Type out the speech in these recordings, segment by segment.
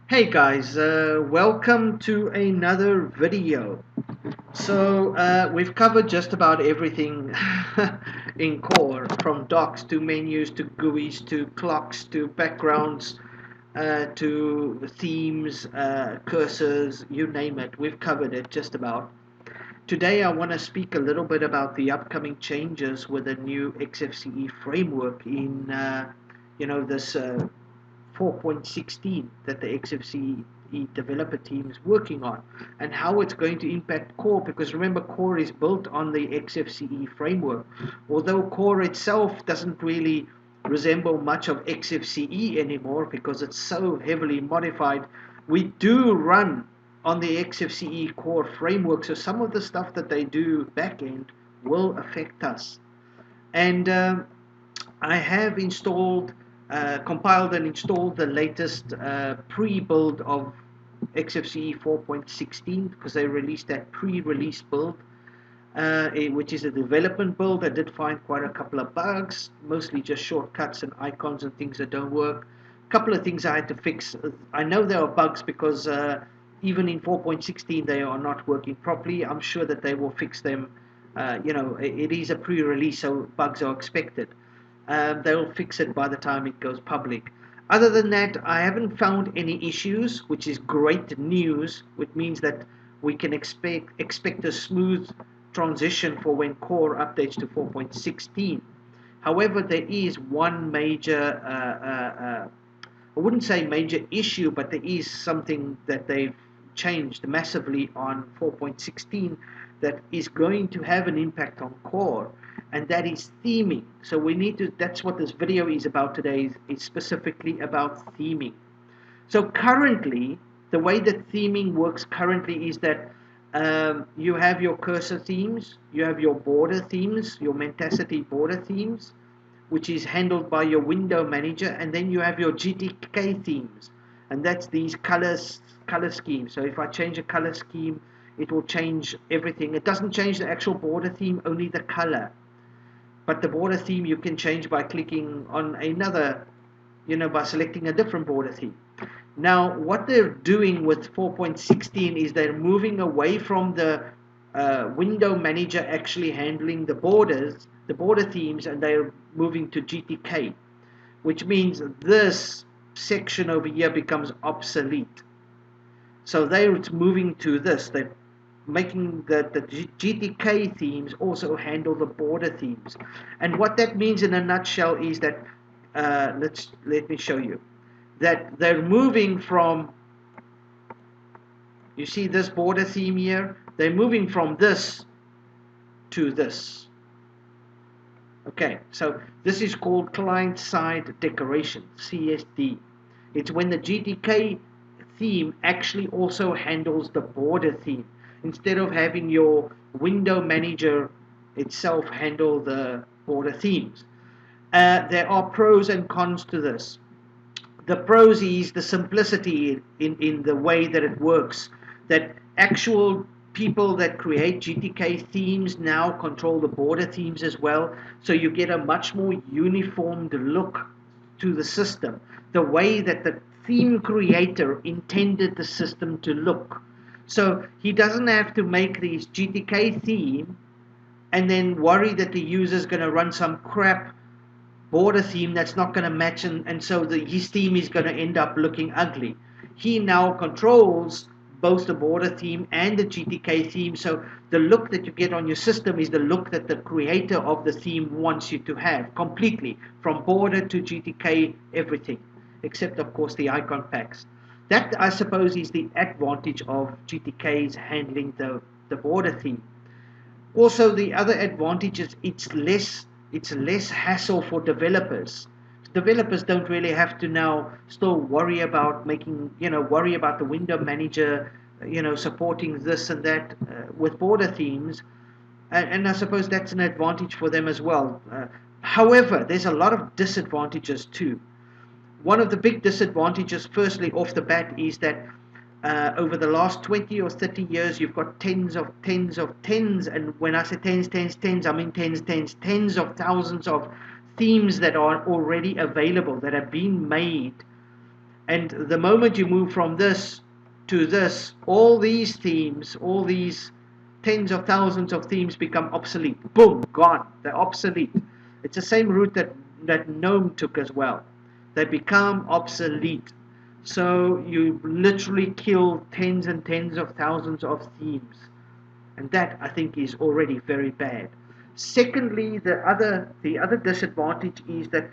Hey guys, welcome to another video. We've covered just about everything in core, from docs to menus to GUIs to clocks to backgrounds to themes, cursors, you name it. We've covered it just about. Today I want to speak a little bit about the upcoming changes with the new Xfce framework in this 4.16 that the Xfce developer team is working on, and how it's going to impact core, because remember, core is built on the Xfce framework. Although core itself doesn't really resemble much of Xfce anymore because it's so heavily modified, we do run on the Xfce core framework, so some of the stuff that they do back end will affect us. And I have compiled and installed the latest pre-build of Xfce 4.16, because they released that pre-release build, which is a development build. I did find quite a couple of bugs, mostly just shortcuts and icons and things that don't work. A couple of things I had to fix. I know there are bugs because even in 4.16 they are not working properly. I'm sure that they will fix them. It is a pre-release, so bugs are expected. They'll fix it by the time it goes public. Other than that, I haven't found any issues, which is great news, which means that we can expect a smooth transition for when core updates to 4.16. However, there is one major, I wouldn't say major issue, but there is something that they've changed massively on 4.16 that is going to have an impact on core, and that is theming. So that's what this video is about today, is specifically about theming. So currently, the way that theming works currently is that you have your cursor themes, you have your border themes, your Mentacity border themes, which is handled by your window manager, and then you have your GTK themes, and that's these color schemes. So if I change a color scheme, it will change everything. It doesn't change the actual border theme, only the color. But the border theme you can change by clicking on another, by selecting a different border theme. Now, what they're doing with 4.16 is they're moving away from the window manager actually handling the border themes, and they're moving to GTK, which means this section over here becomes obsolete. So they're moving to this. They're making the GTK themes also handle the border themes. And what that means in a nutshell is that, let me show you, that they're moving from, you see this border theme here, they're moving from this to this. Okay, so this is called client-side decoration, CSD. It's when the GTK theme actually also handles the border theme, instead of having your window manager itself handle the border themes. There are pros and cons to this. The pros is the simplicity in the way that it works, that actual people that create GTK themes now control the border themes as well, so you get a much more uniformed look to the system, the way that the theme creator intended the system to look. So he doesn't have to make these GTK theme and then worry that the user is going to run some crap border theme that's not going to match, and so his theme is going to end up looking ugly. He now controls both the border theme and the GTK theme, so the look that you get on your system is the look that the creator of the theme wants you to have, completely, from border to GTK, everything, except of course the icon packs. That, I suppose, is the advantage of GTK's handling the border theme. Also, the other advantage is it's less hassle for developers. Developers don't really have to now still worry about worry about the window manager, supporting this and that with border themes, and I suppose that's an advantage for them as well. However, there's a lot of disadvantages too. One of the big disadvantages, firstly, off the bat, is that over the last 20 or 30 years, you've got tens, and when I say tens, I mean tens of thousands of themes that are already available, that have been made, And the moment you move from this to this, all these themes, all these tens of thousands of themes become obsolete. Boom, gone. They're obsolete. It's the same route that GNOME took as well. They become obsolete. So you literally kill tens and tens of thousands of themes. And that, I think, is already very bad. Secondly, the other disadvantage is that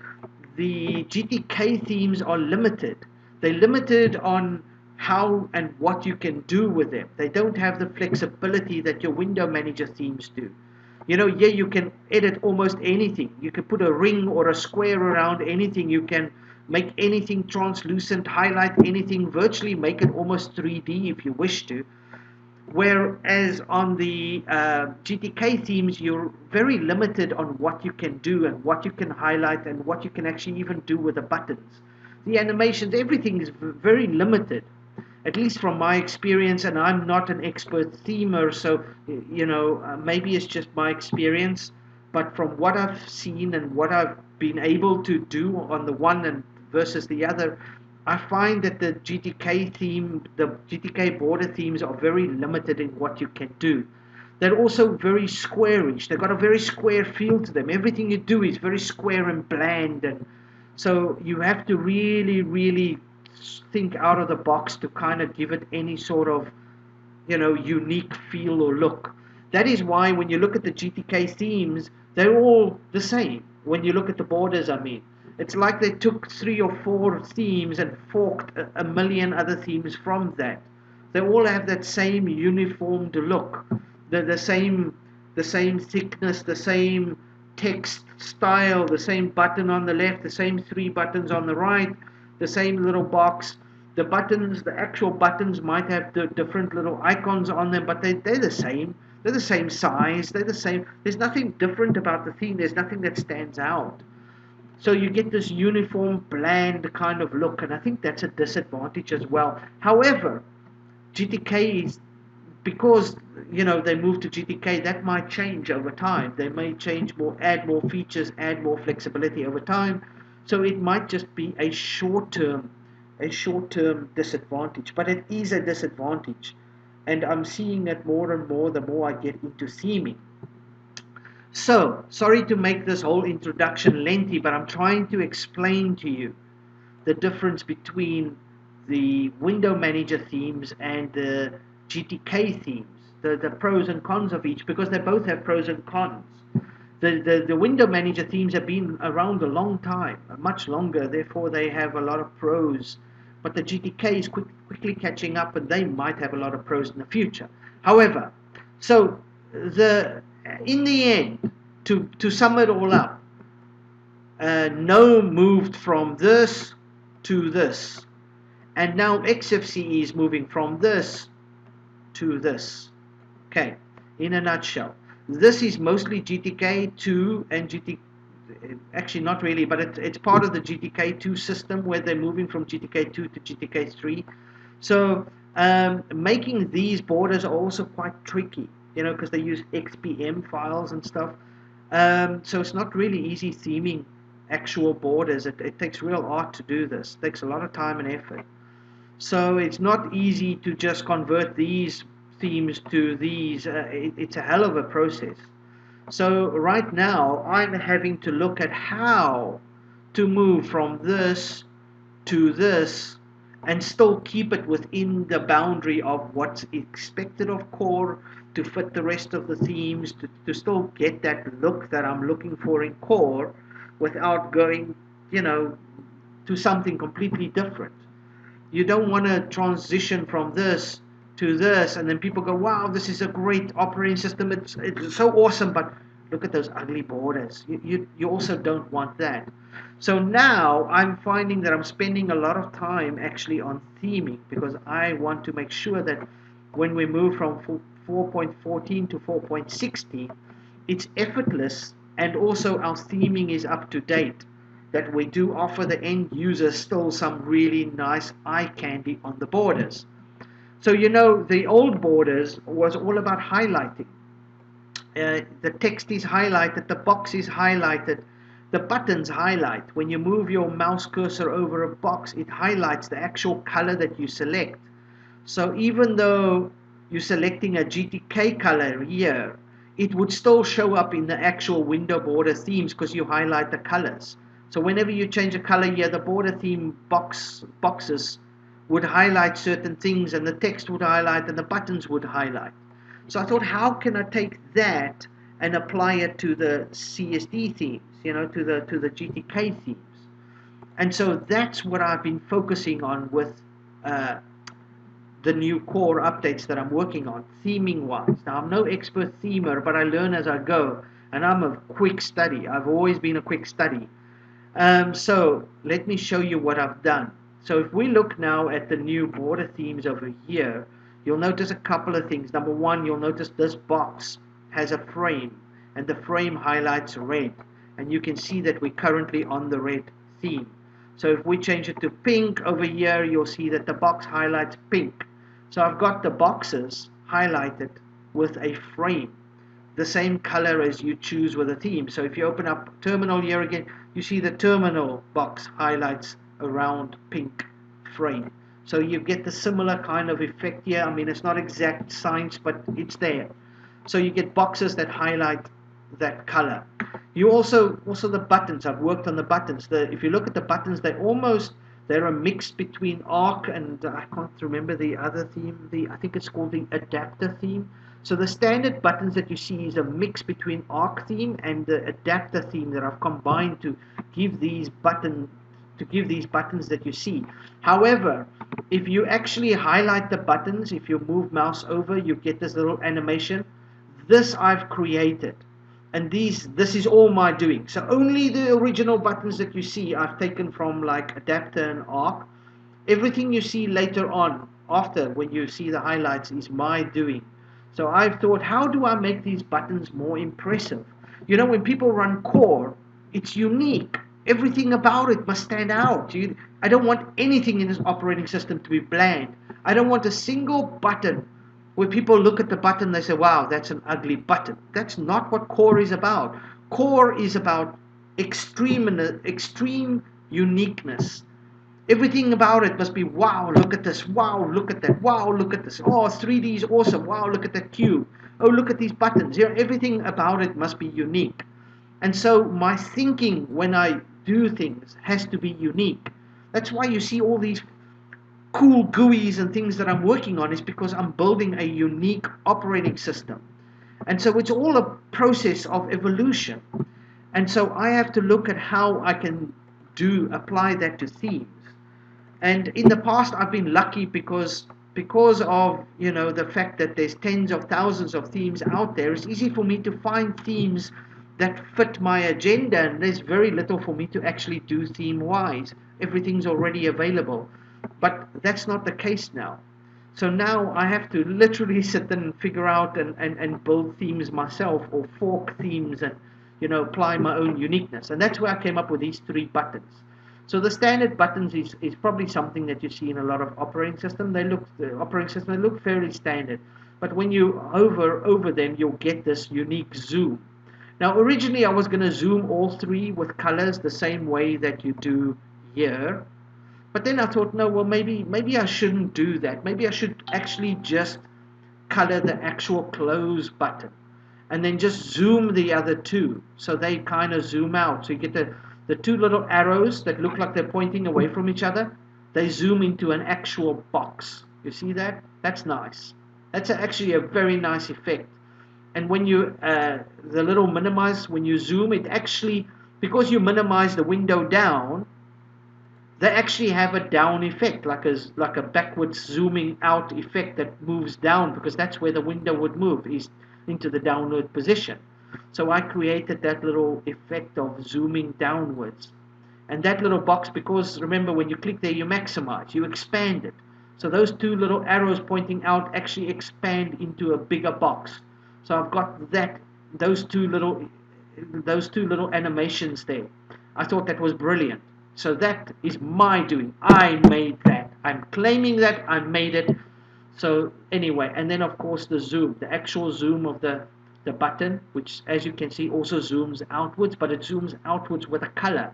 the GTK themes are limited. They're limited on how and what you can do with them. They don't have the flexibility that your window manager themes do. You know, yeah, you can edit almost anything. You can put a ring or a square around anything. You can make anything translucent, highlight anything, virtually make it almost 3D if you wish to. Whereas on the GTK themes, you're very limited on what you can do and what you can highlight and what you can actually even do with the buttons. The animations, everything is very limited, at least from my experience, and I'm not an expert themer, so you know, maybe it's just my experience, but from what I've seen and what I've been able to do on the one and versus the other, I find that the GTK border themes are very limited in what you can do. They're also very squarish. They've got a very square feel to them. Everything you do is very square and bland, and so you have to really, really think out of the box to kind of give it any sort of, you know, unique feel or look. That is why when you look at the GTK themes, they're all the same. When you look at the borders, I mean. It's like they took 3 or 4 themes and forked a million other themes from that. They all have that same uniformed look, the same thickness, the same text style, the same button on the left, the same 3 buttons on the right, the same little box. The buttons, the actual buttons might have the different little icons on them, but they're the same. They're the same size. They're the same. There's nothing different about the theme. There's nothing that stands out. So you get this uniform, bland kind of look, and I think that's a disadvantage as well. However, GTK is, because, you know, they moved to GTK, that might change over time. They may change more, add more features, add more flexibility over time. So it might just be a short-term disadvantage, but it is a disadvantage, and I'm seeing it more and more the more I get into theming. So, sorry to make this whole introduction lengthy, but I'm trying to explain to you the difference between the window manager themes and the GTK themes, the pros and cons of each, because they both have pros and cons. The window manager themes have been around a long time, much longer, therefore they have a lot of pros, but the GTK is quickly catching up, and they might have a lot of pros in the future. However, so in the end, to sum it all up, GNOME moved from this to this, and now Xfce is moving from this to this. Okay, in a nutshell, this is mostly GTK2 and actually not really, but it's part of the GTK2 system where they're moving from GTK2 to GTK3. So making these borders are also quite tricky, you know, because they use XPM files and stuff. So it's not really easy theming actual borders. It takes real art to do this. It takes a lot of time and effort. So it's not easy to just convert these themes to these. It's a hell of a process. So right now I'm having to look at how to move from this to this and still keep it within the boundary of what's expected of core, to fit the rest of the themes, to still get that look that I'm looking for in core without going, you know, to something completely different. You don't want to transition from this to this and then people go, wow, this is a great operating system, it's so awesome, but look at those ugly borders. You also don't want that. So now I'm finding that I'm spending a lot of time actually on theming, because I want to make sure that when we move from 4.14 to 4.16, it's effortless, and also our theming is up to date, that we do offer the end user still some really nice eye candy on the borders. So, you know, the old borders was all about highlighting. The text is highlighted, the box is highlighted, the buttons highlight. When you move your mouse cursor over a box, it highlights the actual color that you select. So even though you're selecting a GTK color here, it would still show up in the actual window border themes because you highlight the colors. So whenever you change a color here, the border theme boxes would highlight certain things, and the text would highlight, and the buttons would highlight. So I thought, how can I take that and apply it to the CSD themes, to the GTK themes? And so that's what I've been focusing on with the new core updates that I'm working on, theming wise. Now, I'm no expert themer, but I learn as I go, and I'm a quick study. I've always been a quick study. So let me show you what I've done. So if we look now at the new border themes over here, you'll notice a couple of things. Number one, you'll notice this box has a frame, and the frame highlights red, and you can see that we're currently on the red theme. So if we change it to pink over here, you'll see that the box highlights pink. So I've got the boxes highlighted with a frame, the same color as you choose with a theme. So if you open up terminal here again, you see the terminal box highlights around pink frame. So you get the similar kind of effect here. I mean, it's not exact science, but it's there. So you get boxes that highlight that color. You also the buttons. I've worked on the buttons. If you look at the buttons, they're a mix between arc and I can't remember the other theme. I think it's called the adapter theme. So the standard buttons that you see is a mix between arc theme and the adapter theme that I've combined to give these buttons that you see. However, if you actually highlight the buttons, if you move mouse over, you get this little animation. This I've created, and this is all my doing. So only the original buttons that you see I've taken from like adapter and arc. Everything you see later on, after when you see the highlights, is my doing. So I've thought, how do I make these buttons more impressive? When people run core, it's unique. Everything about it must stand out. I don't want anything in this operating system to be bland. I don't want a single button where people look at the button, they say, wow, that's an ugly button. That's not what core is about. Core is about extreme uniqueness. Everything about it must be, wow, look at this, wow, look at that, wow, look at this, oh, 3D is awesome, wow, look at that cube, oh, look at these buttons. Everything about it must be unique. And so my thinking when I do things has to be unique. That's why you see all these cool GUIs and things that I'm working on, is because I'm building a unique operating system. And so it's all a process of evolution. And so I have to look at how I can apply that to themes. And in the past, I've been lucky because of the fact that there's tens of thousands of themes out there. It's easy for me to find themes that fit my agenda, and there's very little for me to actually do theme-wise. Everything's already available. But that's not the case now. So now I have to literally sit and figure out and build themes myself, or fork themes, and apply my own uniqueness. And that's where I came up with these 3 buttons. So the standard buttons is probably something that you see in a lot of operating systems. They look fairly standard. But when you hover over them, you'll get this unique zoom. Now originally I was going to zoom all 3 with colors the same way that you do here. But then I thought, no, well, maybe I shouldn't do that. Maybe I should actually just color the actual close button, and then just zoom the other 2, so they kind of zoom out. So you get the 2 little arrows that look like they're pointing away from each other. They zoom into an actual box. You see that? That's nice. That's actually a very nice effect. And when you the little minimize, when you zoom, it actually, because you minimize the window down, they actually have a down effect, like a backwards zooming out effect that moves down, because that's where the window would move, is into the downward position. So I created that little effect of zooming downwards. And that little box, because remember, when you click there, you maximize, you expand it. So those 2 little arrows pointing out actually expand into a bigger box. So I've got those two little animations there. I thought that was brilliant. So that is my doing. I made that. I'm claiming that I made it. So anyway, and then of course the zoom, the actual zoom of the the button, which as you can see also zooms outwards, but it zooms outwards with a color.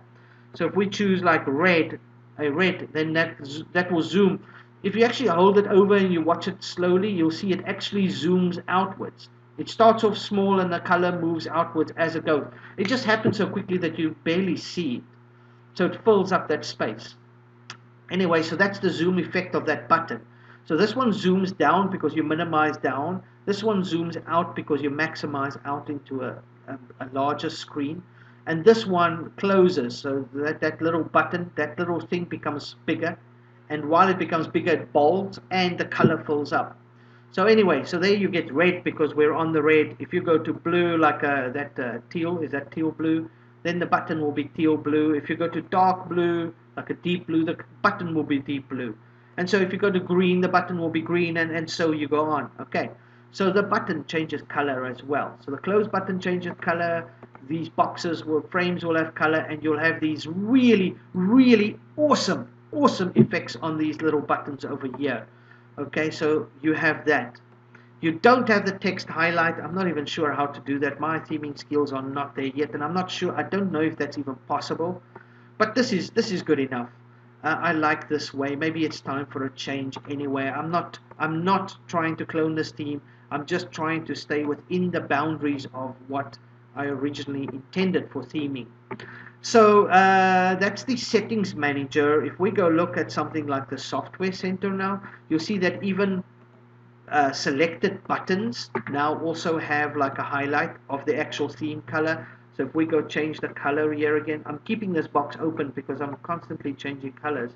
So if we choose like red, then that will zoom. If you actually hold it over and you watch it slowly, you'll see it actually zooms outwards. It starts off small and the color moves outwards as it goes. It just happens so quickly that you barely see it. So it fills up that space. Anyway, so that's the zoom effect of that button. So this one zooms down because you minimize down. This one zooms out because you maximize out into a larger screen. And this one closes, so that little button, that little thing becomes bigger. And while it becomes bigger, it bolds and the color fills up. So anyway, so there you get red because we're on the red. If you go to blue, like teal, is that teal blue? Then the button will be teal blue. If you go to dark blue, like a deep blue, the button will be deep blue. And so if you go to green, the button will be green, and so you go on. Okay, so the button changes color as well. So the close button changes color. These frames will have color, and you'll have these really, really awesome effects on these little buttons over here. Okay, so you have that. You don't have the text highlight. I'm not even sure how to do that. My theming skills are not there yet, and I'm not sure. I don't know if that's even possible. But this is good enough. I like this way. Maybe it's time for a change anyway. I'm not trying to clone this theme. I'm just trying to stay within the boundaries of what I originally intended for theming. So that's the settings manager. If we go look at something like the software center now, you'll see that even selected buttons now also have like a highlight of the actual theme color. So if we go change the color here again, I'm keeping this box open because I'm constantly changing colors.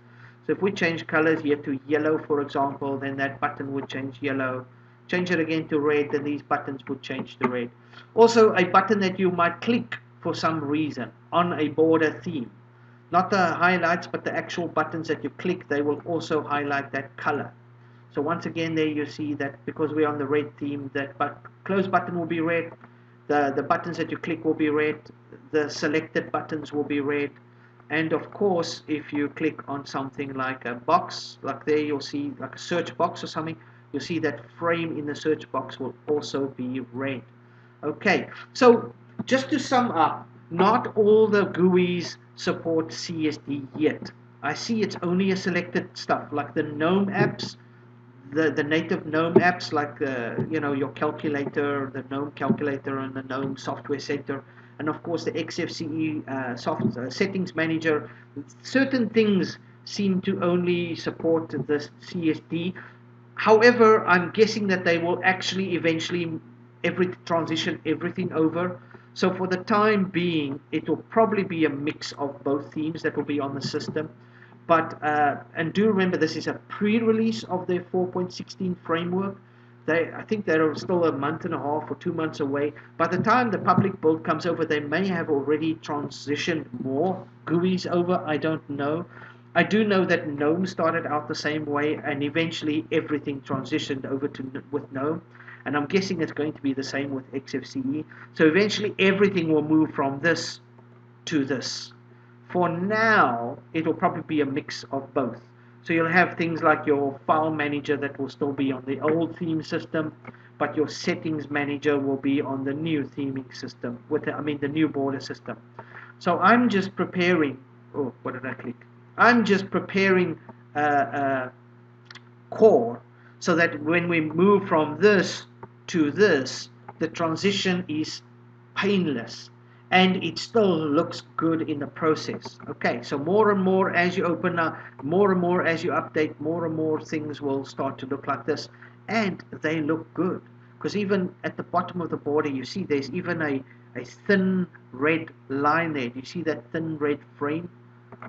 So if we change colors here to yellow, for example, then that button would change yellow. Change it again to red, then these buttons would change to red. Also, a button that you might click for some reason on a border theme. Not the highlights, but the actual buttons that you click, they will also highlight that color. So once again, there you see that because we're on the red theme, that close button will be red. The buttons that you click will be red. The selected buttons will be red. And of course, if you click on something like a box, like there you'll see like a search box or something, you'll see that frame in the search box will also be red. Okay, so just to sum up, not all the GUIs support CSD yet. I see it's only a selected stuff, like the GNOME apps, the native GNOME apps, like your calculator, the GNOME calculator and the GNOME software center, and of course the Xfce settings manager. Certain things seem to only support the CSD. However, I'm guessing that they will actually eventually transition everything over. So for the time being, it will probably be a mix of both themes that will be on the system. But and do remember, this is a pre-release of their 4.16 framework. I think they're still a month and a half or 2 months away. By the time the public build comes over, they may have already transitioned more GUIs over. I don't know. I do know that GNOME started out the same way, and eventually everything transitioned over with GNOME. And I'm guessing it's going to be the same with Xfce. So eventually everything will move from this to this. For now, it will probably be a mix of both. So you'll have things like your file manager that will still be on the old theme system, but your settings manager will be on the new theming system, the new border system. So I'm just preparing, oh, what did I click? I'm just preparing core so that when we move from this to this, the transition is painless and it still looks good in the process. Okay, so more and more as you open up, more and more as you update, more and more things will start to look like this, and they look good. Because even at the bottom of the border, you see there's even a thin red line there. Do you see that thin red frame?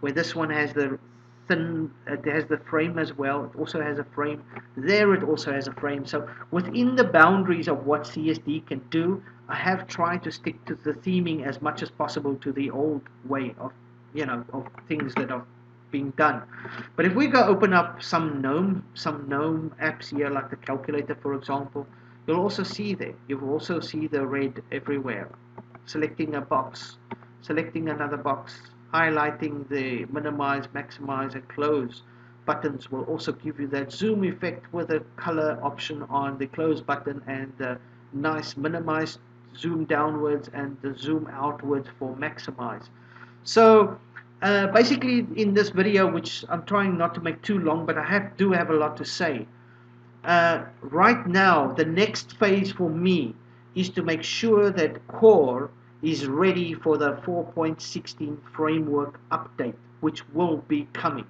Where this one has the thin, it has the frame as well. It also has a frame. There it also has a frame. So within the boundaries of what CSD can do, I have tried to stick to the theming as much as possible to the old way of, of things that are being done. But if we go open up some GNOME apps here, like the calculator, for example, you'll also see there. You'll also see the red everywhere. Selecting a box, selecting another box, highlighting the minimize, maximize, and close buttons will also give you that zoom effect with a color option on the close button and the nice minimize zoom downwards and the zoom outwards for maximize. So basically in this video, which I'm trying not to make too long, but I do have a lot to say. Right now, the next phase for me is to make sure that Core is ready for the 4.16 framework update, which will be coming.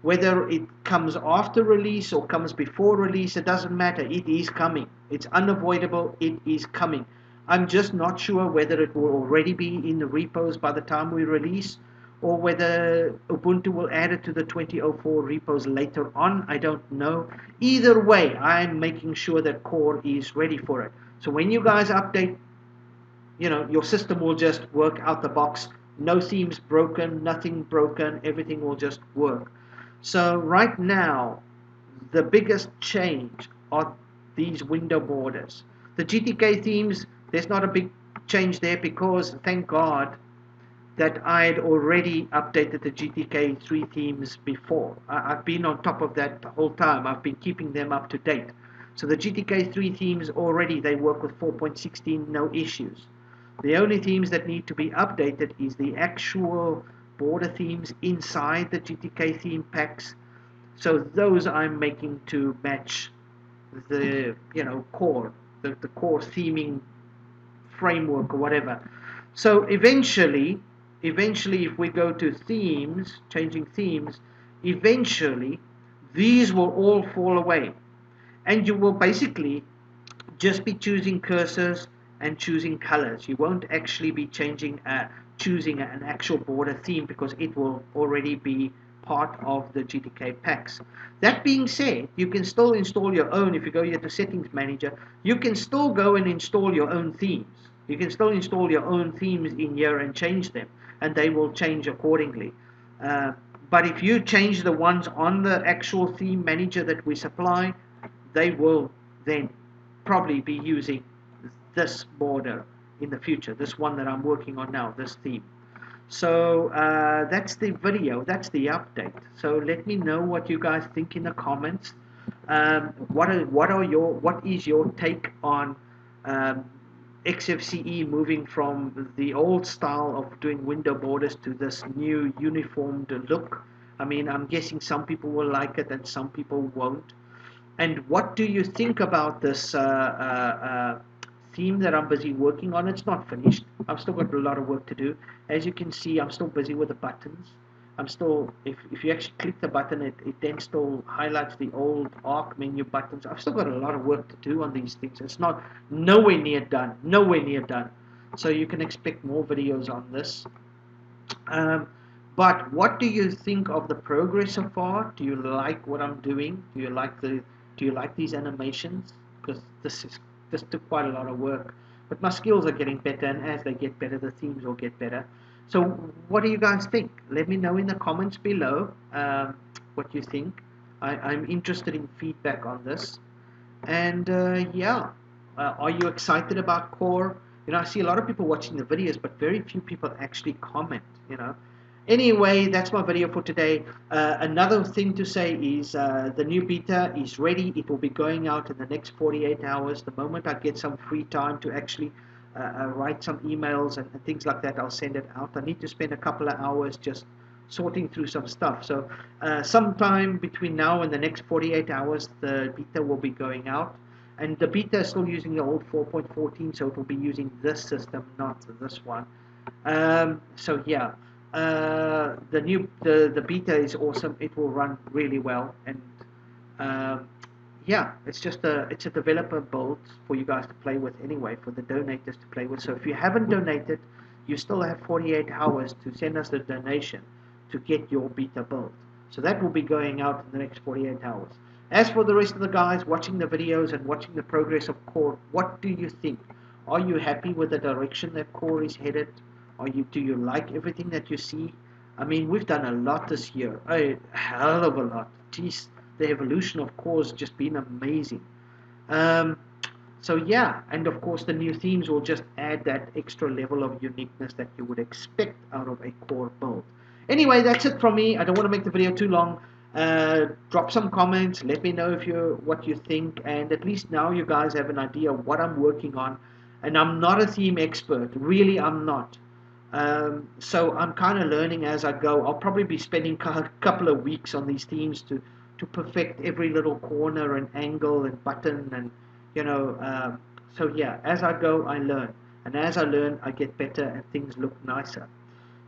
Whether it comes after release or comes before release, it doesn't matter. It is coming. It's unavoidable. It is coming. I'm just not sure whether it will already be in the repos by the time we release, or whether Ubuntu will add it to the 2004 repos later on. I don't know. Either way, I'm making sure that Core is ready for it. So when you guys update, your system will just work out the box. No themes broken, nothing broken. Everything will just work. So right now, the biggest change are these window borders. The GTK themes, there's not a big change there because, thank God, that I had already updated the GTK 3 themes before. I've been on top of that the whole time. I've been keeping them up to date. So the GTK 3 themes already, they work with 4.16, no issues. The only themes that need to be updated is the actual border themes inside the GTK theme packs. So those I'm making to match the core, the core theming framework or whatever. So eventually if we go to themes, changing themes, eventually these will all fall away, and you will basically just be choosing cursors and choosing colors. You won't actually be choosing an actual border theme because it will already be part of the GTK packs. That being said, you can still install your own. If you go here to Settings Manager, you can still go and install your own themes. You can still install your own themes in here and change them, and they will change accordingly. But if you change the ones on the actual theme manager that we supply, they will then probably be using this border in the future, this one that I'm working on now, this theme. So that's the video, that's the update. So let me know what you guys think in the comments. What is your take on Xfce moving from the old style of doing window borders to this new uniformed look? I mean, I'm guessing some people will like it and some people won't. And what do you think about this theme that I'm busy working on? It's not finished. I've still got a lot of work to do. As you can see, I'm still busy with the buttons. I'm still, if you actually click the button, it then still highlights the old arc menu buttons. I've still got a lot of work to do on these things. It's not nowhere near done, nowhere near done. So you can expect more videos on this. But what do you think of the progress so far? Do you like what I'm doing? Do you like these animations? Because this took quite a lot of work. But my skills are getting better, and as they get better, the themes will get better. So what do you guys think? Let me know in the comments below what you think. I'm interested in feedback on this. And yeah, are you excited about Core? I see a lot of people watching the videos, but very few people actually comment, Anyway, that's my video for today. Another thing to say is the new beta is ready. It will be going out in the next 48 hours. The moment I get some free time to actually write some emails and things like that, I'll send it out. I need to spend a couple of hours just sorting through some stuff. So sometime between now and the next 48 hours, the beta will be going out. And the beta is still using the old 4.14, so it will be using this system, not this one. So yeah. The beta is awesome. It will run really well, and yeah, it's a developer build for you guys to play with anyway, for the donators to play with. So if you haven't donated, you still have 48 hours to send us the donation to get your beta build. So that will be going out in the next 48 hours. As for the rest of the guys watching the videos and watching the progress of Core, what do you think? Are you happy with the direction that Core is headed? Do you like everything that you see? I mean, we've done a lot this year, a hell of a lot. Geez, the evolution of Core has just been amazing. So yeah, and of course the new themes will just add that extra level of uniqueness that you would expect out of a Core build. Anyway, that's it from me. I don't want to make the video too long. Drop some comments. Let me know what you think, and at least now you guys have an idea of what I'm working on. and I'm not a theme expert. Really, I'm not. So I'm kind of learning as I go. I'll probably be spending a couple of weeks on these themes to perfect every little corner and angle and button and you know. So yeah, as I go, I learn, and as I learn, I get better and things look nicer.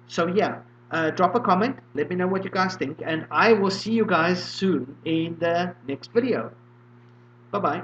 So yeah, drop a comment. Let me know what you guys think, and I will see you guys soon in the next video. Bye bye.